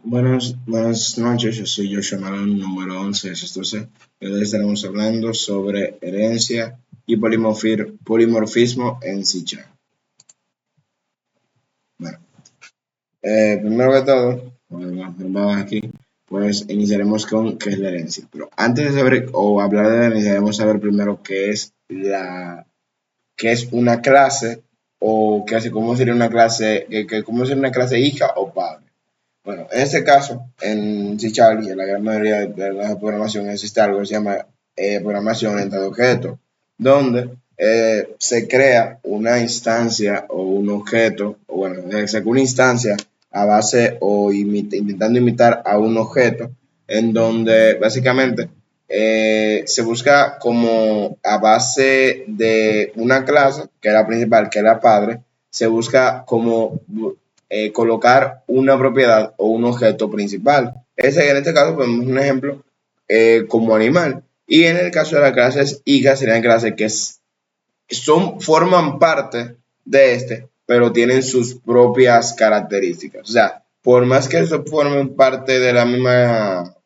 Buenas noches, yo soy Joshua Malone, número 11 de Sexto C. Hoy estaremos hablando sobre herencia y polimorfismo en C#. Bueno, primero que todo, vamos aquí, pues iniciaremos con qué es la herencia. Pero antes de saber o hablar de la herencia, debemos saber primero qué es una clase o cómo sería una clase, cómo sería una clase hija o padre. Bueno, en este caso, en C# y en la gran mayoría de la programación existe algo que se llama programación orientada a objetos, donde se crea una instancia o un objeto, o bueno, se saca una instancia a base o intentando imitar a un objeto, en donde básicamente se busca como a base de una clase, que es la principal, que es la padre, se busca como colocar una propiedad o un objeto principal. En este caso ponemos un ejemplo como animal. Y en el caso de las clases hijas serían clases que forman parte de este, pero tienen sus propias características. O sea, por más que eso formen parte de la misma,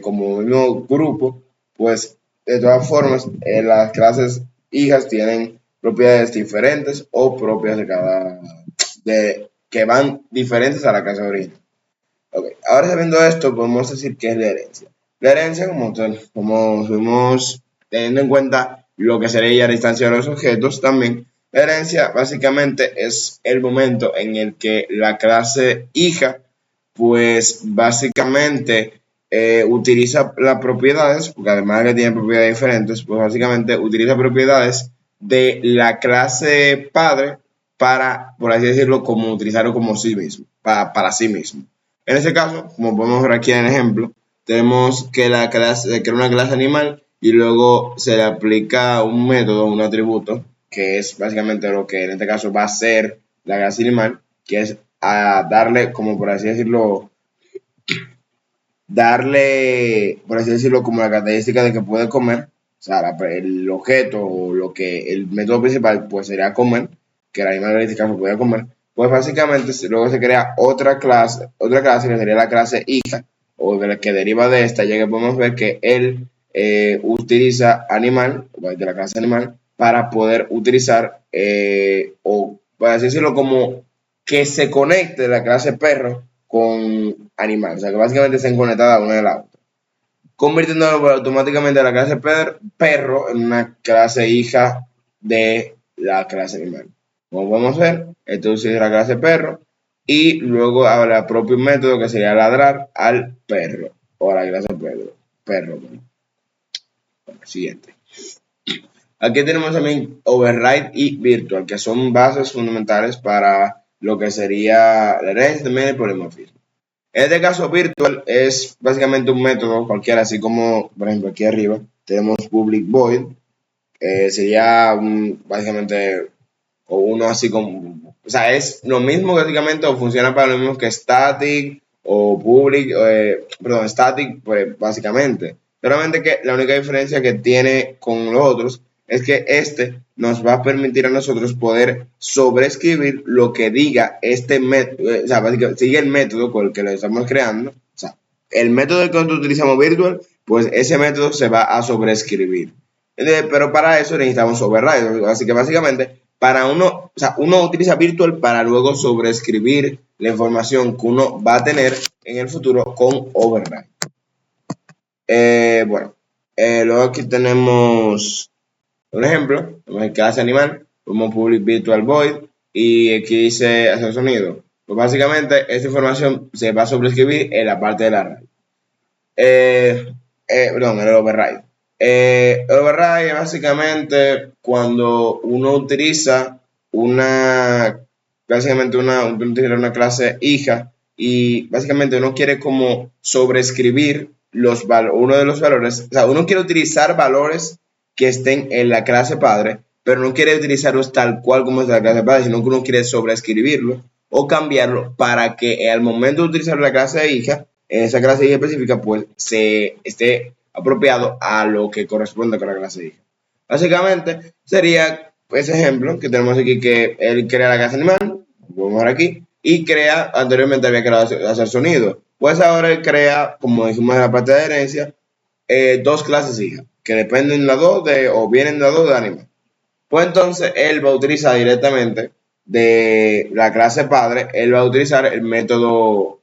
como el mismo grupo, pues de todas formas las clases hijas tienen propiedades diferentes o propias de que van diferentes a la clase de origen. Okay. Ahora sabiendo esto, podemos decir qué es la herencia. La herencia, como fuimos teniendo en cuenta lo que sería la distancia de los objetos, también la herencia básicamente es el momento en el que la clase hija, pues básicamente utiliza las propiedades, porque además de que tiene propiedades diferentes, pues básicamente utiliza propiedades de la clase padre para, por así decirlo, como utilizarlo como sí mismo, para sí mismo. En este caso, como podemos ver aquí en el ejemplo, tenemos que la clase, que era una clase animal y luego se le aplica un método, un atributo, que es básicamente lo que en este caso va a ser la clase animal, que es a darle, como por así decirlo, por así decirlo, como la característica de que puede comer, o sea, el objeto o el método principal pues sería comer, que el animal en este caso puede comer, pues básicamente luego se crea otra clase que sería la clase hija, o de la que deriva de esta, ya que podemos ver que él utiliza animal, de la clase animal, para poder utilizar, o por así decirlo, como que se conecte la clase perro con animal, o sea que básicamente están conectadas una de la otra, convirtiendo automáticamente a la clase perro en una clase hija de la clase animal. Como podemos ver, esto es la clase perro y luego habrá propio método que sería ladrar al perro o a la clase perro. Bueno, siguiente. Aquí tenemos también override y virtual, que son bases fundamentales para lo que sería la herencia también el polimorfismo. En este caso, virtual es básicamente un método cualquiera, así como, por ejemplo, aquí arriba tenemos public void, básicamente, o uno así como, o sea, es lo mismo básicamente, o funciona para lo mismo que static o public, static, pues básicamente. Solamente que la única diferencia que tiene con los otros es que este nos va a permitir a nosotros poder sobreescribir lo que diga este método, o sea, básicamente sigue el método con el que lo estamos creando, o sea, el método que nosotros utilizamos virtual, pues ese método se va a sobreescribir. Pero para eso necesitamos override, así que básicamente para uno utiliza virtual para luego sobreescribir la información que uno va a tener en el futuro con override. Bueno, luego aquí tenemos un ejemplo, en clase animal, como public virtual void, y aquí dice hacer sonido. Pues básicamente esta información se va a sobreescribir en la parte de la RAI. Perdón, el override. El override es básicamente cuando uno utiliza una clase hija y básicamente uno quiere como sobreescribir uno de los valores, o sea, uno quiere utilizar valores que estén en la clase padre, pero no quiere utilizarlos tal cual como es la clase padre, sino que uno quiere sobreescribirlo o cambiarlo para que al momento de utilizar la clase hija, en esa clase hija específica, pues se esté apropiado a lo que corresponde con la clase hija. Básicamente sería ese ejemplo que tenemos aquí, que él crea la clase animal, vamos a ver aquí, y anteriormente había creado hacer sonido. Pues ahora él crea, como dijimos en la parte de herencia, dos clases hijas, que dependen las dos de, o vienen las dos de animal. Pues entonces él va a utilizar directamente de la clase padre, él va a utilizar el método,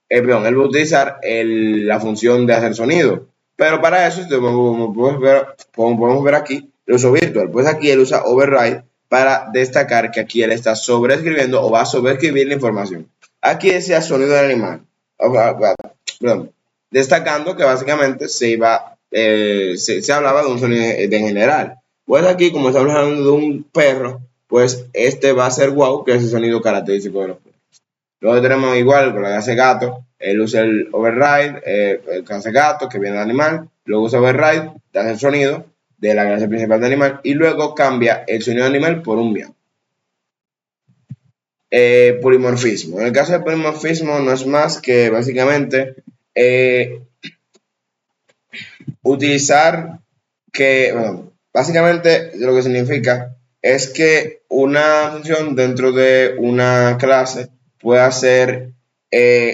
perdón, él va a utilizar la función de hacer sonido. Pero para eso, como podemos ver aquí, el uso virtual. Pues aquí él usa override para destacar que aquí él está sobreescribiendo o va a sobreescribir la información. Aquí decía sonido del animal. Perdón, destacando que básicamente se hablaba de un sonido de general. Pues aquí, como estamos hablando de un perro, pues este va a ser wow, que es el sonido característico de los perros. Luego tenemos igual con la clase gato, él usa el override, el clase gato que viene del animal, luego usa override, da el sonido de la clase principal del animal y luego cambia el sonido del animal por un miau. Polimorfismo. En el caso del polimorfismo no es más que básicamente utilizar que, bueno, básicamente lo que significa es que una función dentro de una clase puede hacer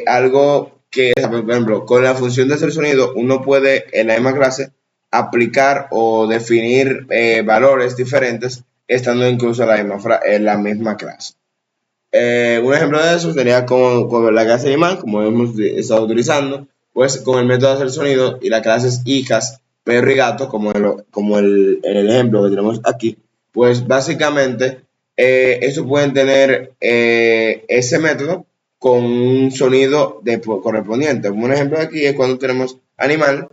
algo que, por ejemplo, con la función de hacer sonido, uno puede en la misma clase aplicar o definir valores diferentes estando incluso en la misma clase. Un ejemplo de eso sería con la clase animal, como hemos estado utilizando, pues con el método de hacer sonido y las clases hijas, perro y gato, en el ejemplo que tenemos aquí, pues básicamente eso pueden tener ese método con un sonido correspondiente. Como un ejemplo de aquí es cuando tenemos animal,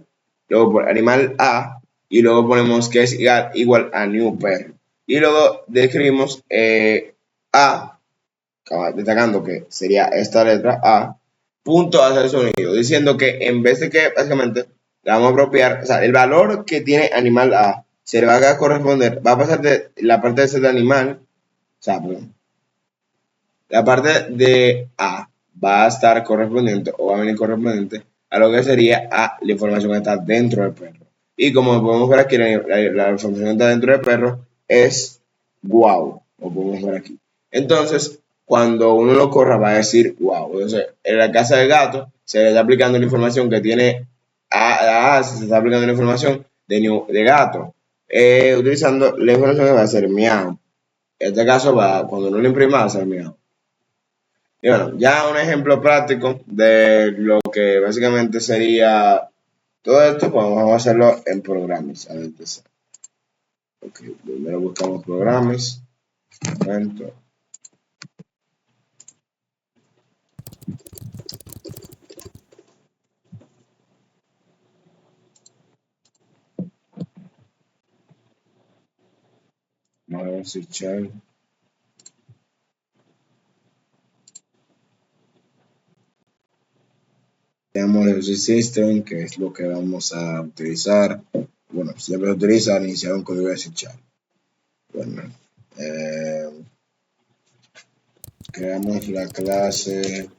luego por animal A, y luego ponemos que es igual a new perro. Y luego describimos A destacando que sería esta letra A, punto hacer sonido, diciendo que en vez de que básicamente la vamos a apropiar, o sea, el valor que tiene animal A se le va a corresponder, va a pasar de la parte de ese animal, o sea, perdón, la parte de A va a estar correspondiente o va a venir correspondiente a lo que sería a la información que está dentro del perro. Y como podemos ver aquí, la información que está dentro del perro es wow, lo podemos ver aquí. Entonces, cuando uno lo corra, va a decir wow. Entonces, en la casa del gato, se le está aplicando la información que tiene se está aplicando la información de gato, utilizando la información que va a ser miau. En este caso, cuando uno lo imprima, va a ser miau. Y bueno, ya un ejemplo práctico de lo que básicamente sería todo esto, pues vamos a hacerlo en programas. A ver, ok, primero buscamos programas. Un momento. Vamos a ver si Shell. Tenemos el System, que es lo que vamos a utilizar. Bueno, siempre se utiliza al iniciar un código de C#. Bueno, creamos la clase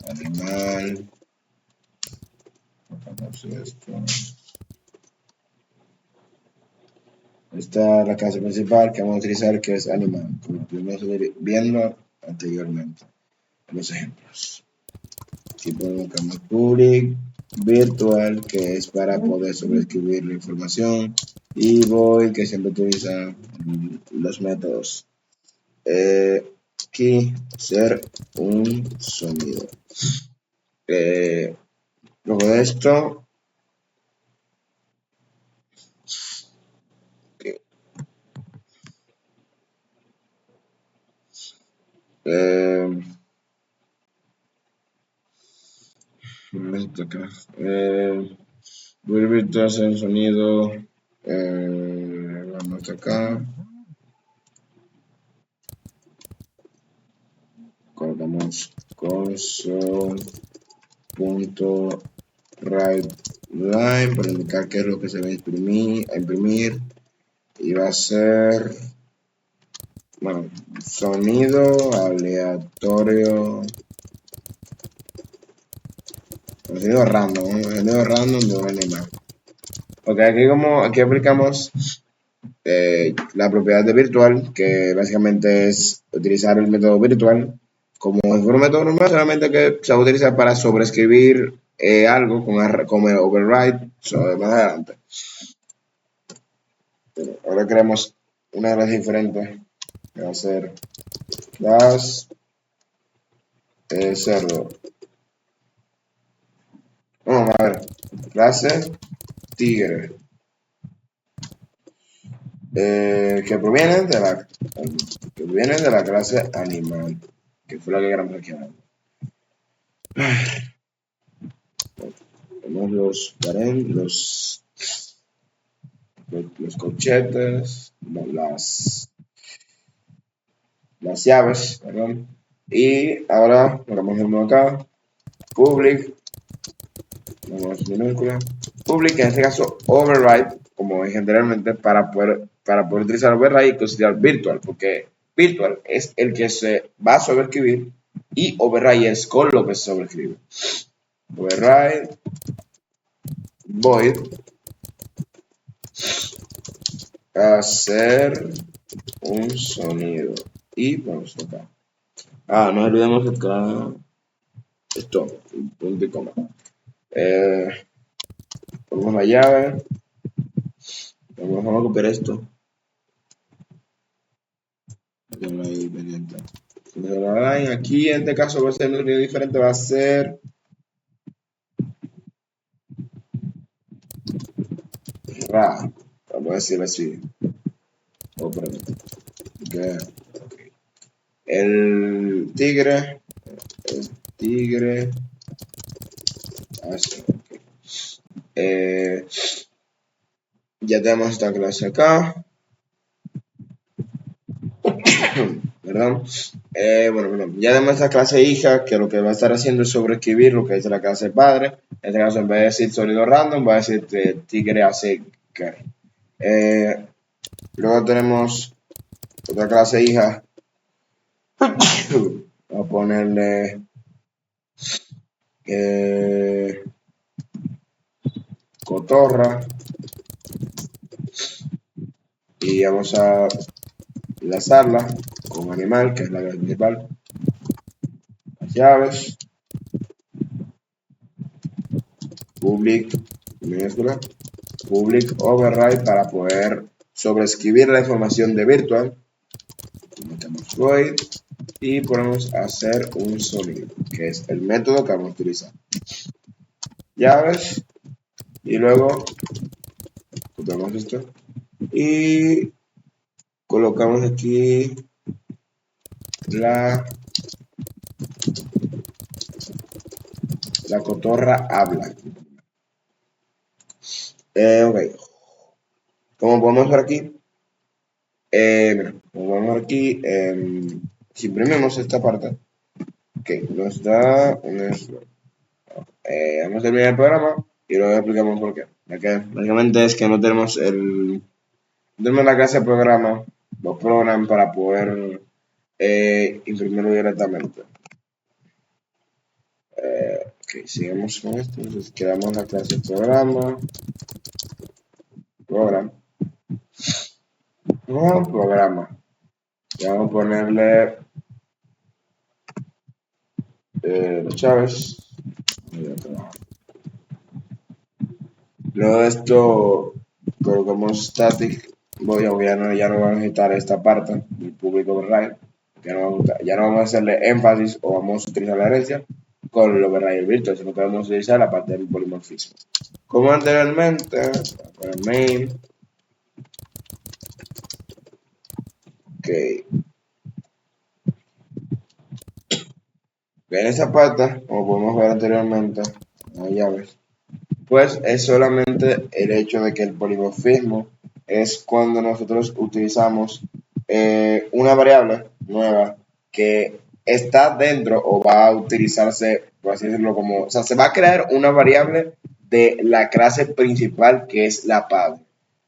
animal. Vamos a esto. Esta es la clase principal que vamos a utilizar, que es animal, como estuvimos viendo anteriormente en los ejemplos. Aquí ponemos public virtual, que es para poder sobreescribir la información, y void, que siempre utiliza los métodos. Aquí hacer un sonido. Luego de esto, vuelve a hacer el sonido. Vamos acá. Colocamos console.writeLine para indicar qué es lo que se va a imprimir. Y va a ser, bueno, sonido aleatorio. Sonido random de un animal. Ok, aquí aplicamos la propiedad de virtual, que básicamente es utilizar el método virtual como es un método normal, solamente que se va a utilizar para sobreescribir algo con el override más adelante. Pero ahora creamos una clase diferente que va a ser class cerdo. Vamos a ver, clase tigre. Que proviene de la clase animal, que fue la que queramos aquí abajo. Tenemos los corchetes, las llaves, perdón. Y ahora vamos a acá, public, vamos minúscula, public en este caso override, como dije anteriormente, para poder utilizar override y considerar virtual, porque virtual es el que se va a sobreescribir y override es con lo que se sobreescribe. Override void hacer un sonido y vamos acá. No olvidemos acá esto, punto y coma. Ponemos la llave. Vamos a copiar esto. Ahí pendiente. Aquí en este caso va a ser un sonido diferente, va a ser ra. Vamos a decirlo así. Okay. El tigre. Así. Ya tenemos esta clase acá. ¿Verdad? Bueno, ya tenemos esta clase hija, que lo que va a estar haciendo es sobreescribir lo que es la clase padre. En este caso, en vez de decir sonido random, va a decir tigre hace carry. Luego tenemos otra clase hija. Vamos a ponerle cotorra. Y vamos a enlazarla con animal, que es la clase principal. Las llaves. Public, minúscula. Public override para poder sobreescribir la información de virtual. Metemos void y podemos hacer un sonido, que es el método que vamos a utilizar. Llaves y luego copiamos esto y colocamos aquí la cotorra habla. Ok, como podemos ver aquí, si imprimimos esta parte, nos da un error. Vamos a terminar el programa y luego explicamos por qué. Básicamente es que no tenemos la clase de programa, los programas para poder imprimirlo directamente. Ok, sigamos con esto. Entonces creamos la clase de programa. Programa. Y vamos a ponerle las chaves. Luego de esto colocamos static. Ya no vamos a necesitar esta parte del público override. Ya no vamos a hacerle énfasis o vamos a utilizar la herencia con el override virtual, sino que vamos a utilizar la parte del polimorfismo. Como anteriormente, main. Ok. En esa parte, como podemos ver anteriormente, las llaves, pues es solamente el hecho de que el polimorfismo es cuando nosotros utilizamos una variable nueva que está dentro o va a utilizarse, por así decirlo, o sea, se va a crear una variable de la clase principal que es la padre,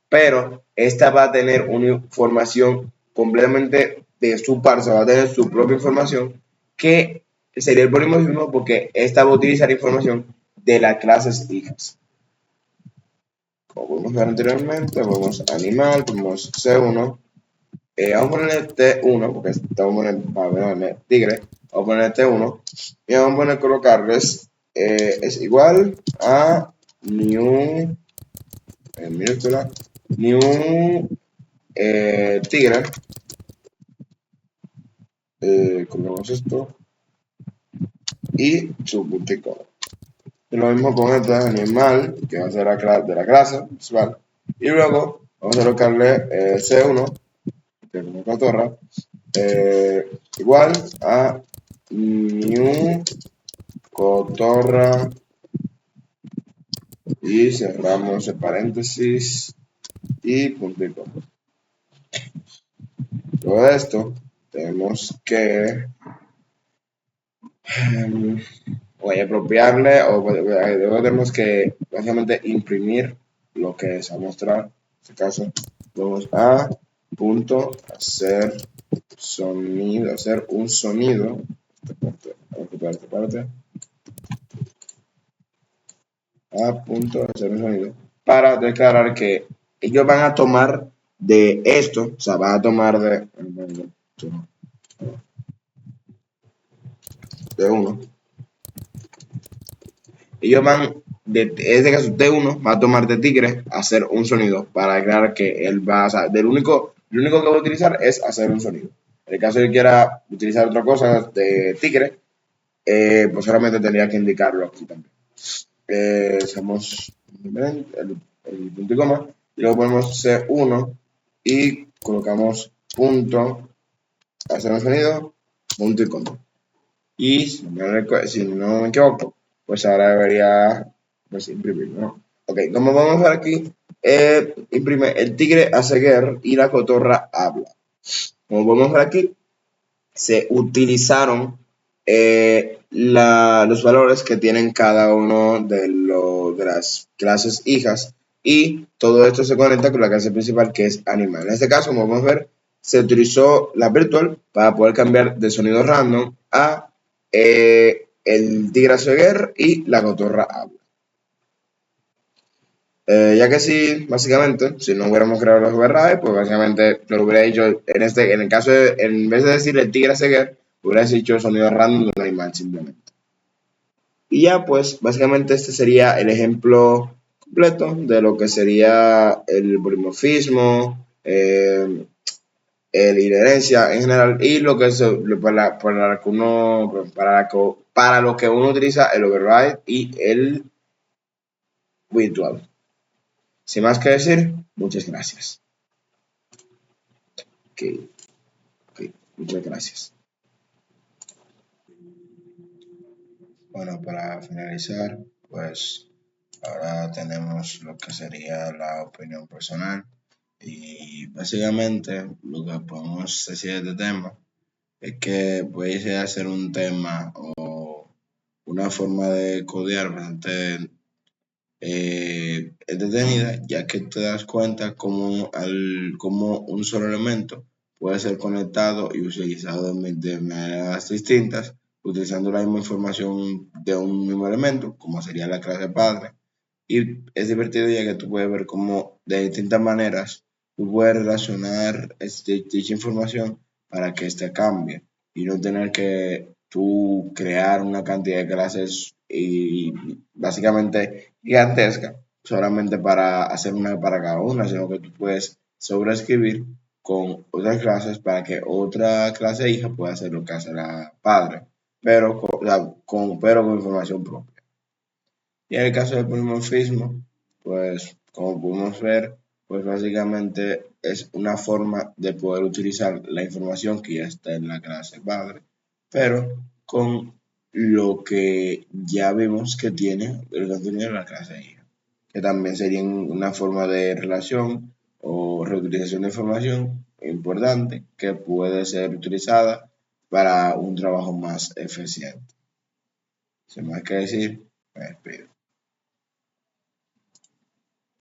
pero esta va a tener una información completamente de su parte, va a tener su propia información que sería el polimorfismo porque esta va a utilizar información de las clases hijas. Como podemos ver anteriormente, ponemos animal, ponemos C1, vamos a ponerle T1 porque estamos poniendo tigre, Vamos a poner T1 y vamos a poner colocarles es igual a new en minúscula new tigre, colocamos esto y su puntico. Y lo mismo con este animal, que va a ser de la clase visual. Y luego vamos a colocarle C1, que es una cotorra, igual a new cotorra y cerramos el paréntesis y puntito. Luego de esto, tenemos que apropiarle o luego tenemos que básicamente imprimir lo que se va a mostrar. En este caso, vamos a punto hacer sonido, hacer un sonido. Esta parte. A punto hacer un sonido para declarar que ellos van a tomar de esto, o sea, van a tomar de uno. Ellos van, en este caso T1 va a tomar de tigre hacer un sonido para declarar que él va a, o sea, lo único que va a utilizar es hacer un sonido. En el caso de que quiera utilizar otra cosa de tigre, pues solamente tendría que indicarlo aquí también. Hacemos el punto y coma y luego ponemos C1 y colocamos punto, hacer un sonido, punto y coma. Y si no me equivoco, pues ahora debería pues, imprimir, ¿no? Ok, como vamos a ver aquí, imprime el tigre hace guerra y la cotorra habla. Como podemos ver aquí, se utilizaron los valores que tienen cada uno de las clases hijas y todo esto se conecta con la clase principal que es animal. En este caso, como podemos ver, se utilizó la virtual para poder cambiar de sonido random a el tigre hace guerra y la cotorra habla. Ya que sí, básicamente, si no hubiéramos creado los overrides, pues básicamente lo hubiera hecho, en el caso de, en vez de decir el tigre ceguer, hubiera dicho el sonido random de un animal simplemente. Y ya, pues, básicamente este sería el ejemplo completo de lo que sería el polimorfismo, la inherencia en general y lo que para lo que uno utiliza el override y el virtual. Sin más que decir, muchas gracias. Okay. Muchas gracias. Bueno, para finalizar, pues ahora tenemos lo que sería la opinión personal y básicamente lo que podemos decir de este tema es que puede ser un tema o una forma de codear bastante entretenida, ya que te das cuenta como un solo elemento puede ser conectado y utilizado de maneras distintas, utilizando la misma información de un mismo elemento, como sería la clase padre. Y es divertido ya que tú puedes ver cómo de distintas maneras tú puedes relacionar dicha información para que ésta cambie y no tener que tú crear una cantidad de clases y básicamente gigantesca solamente para hacer una para cada una, sino que tú puedes sobreescribir con otras clases para que otra clase hija pueda hacer lo que hace la padre, pero pero con información propia. Y en el caso del polimorfismo, pues como podemos ver, pues básicamente es una forma de poder utilizar la información que ya está en la clase padre, pero con lo que ya vemos que tiene el contenido de la clase hija, que también sería una forma de relación o reutilización de información importante que puede ser utilizada para un trabajo más eficiente. Sin más que decir, me despido.